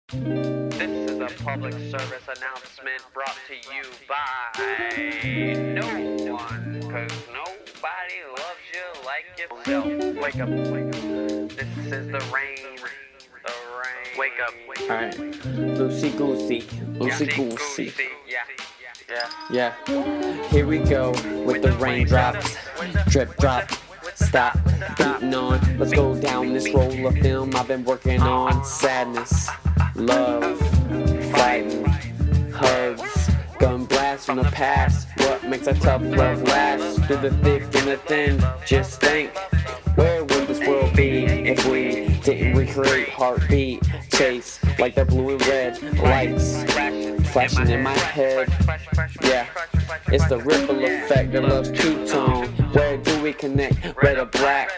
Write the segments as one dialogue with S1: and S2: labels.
S1: This is a public service announcement brought to you by no one, cause nobody loves you like yourself. Wake up, wake up. This is the rain. The rain. Wake up, wake up.
S2: Alright, loosey goosey, loosey goosey. Yeah, here we go with the raindrops. Drip drop, stop, beating on. Let's go down this roll of film I've been working on. Sadness, love, fighting, hugs, gun blasts from the past. What makes a tough love last? Through the thick and the thin, just think, where would this world be if we didn't recreate heartbeat? Chase like the blue and red lights flashing in my head. Yeah, it's the ripple effect that loves two-tone. Where do we connect, red or black?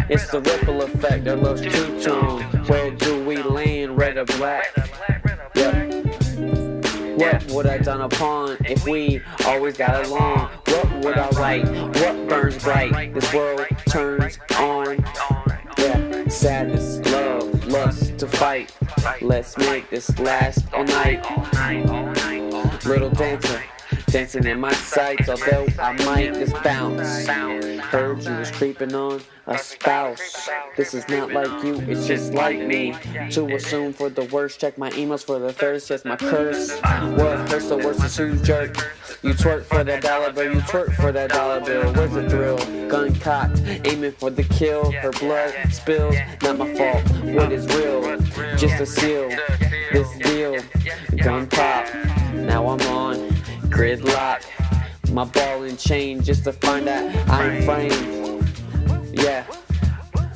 S2: It's the ripple effect that loves two-tone. Where do we land, red or black? Yeah. What would I done upon if we always got along? What would I write? What burns bright? This world turns on. Yeah, sadness, love, lust to fight. Let's make this last all night. Little dancer, dancing in my sights, although I might just bounce. Heard you was creeping on a spouse. This is not like you, it's just like me. To assume for the worst, check my emails for the thirst. Yes, my curse. What hurts the worst is who's jerk. You twerk for that dollar bill, you twerk for that dollar bill. Where's the thrill? Gun cocked, aiming for the kill. Her blood spills, not my fault. What is real? Just a seal. This deal, gun pop. Now I'm on gridlock. My ball and chain just to find out I'm framed. Yeah,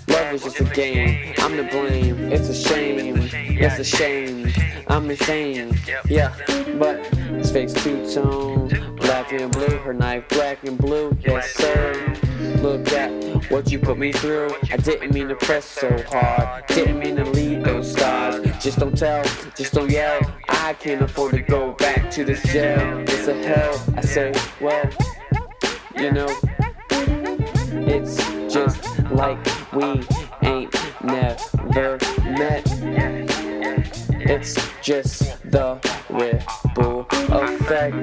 S2: love is just a game. I'm to blame. It's a shame. It's a shame. I'm insane. Yeah, but this fake's two-tone. Black and blue. Her knife black and blue. Yes, sir. Look at what you put me through. I didn't mean to press so hard. Didn't mean to lead those stars. Just don't tell. Just don't yell. I can't afford to go back to this jail. It's a hell. I say, well, you know, it's just like we ain't never met. It's just the ripple effect.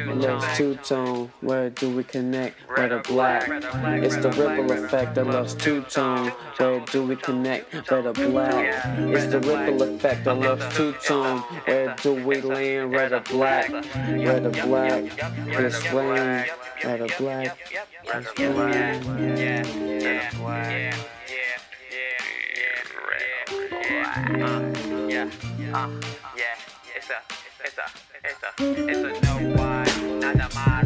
S2: Love's two-tone, where do we connect? Red or black? It's the ripple effect that loves two-tone. Where do we connect? Red or black? It's the ripple effect that loves two-tone. Where do we land? Red or black? Red or black? This rain. Red or black? This rain.
S1: It's a no why, not a mind.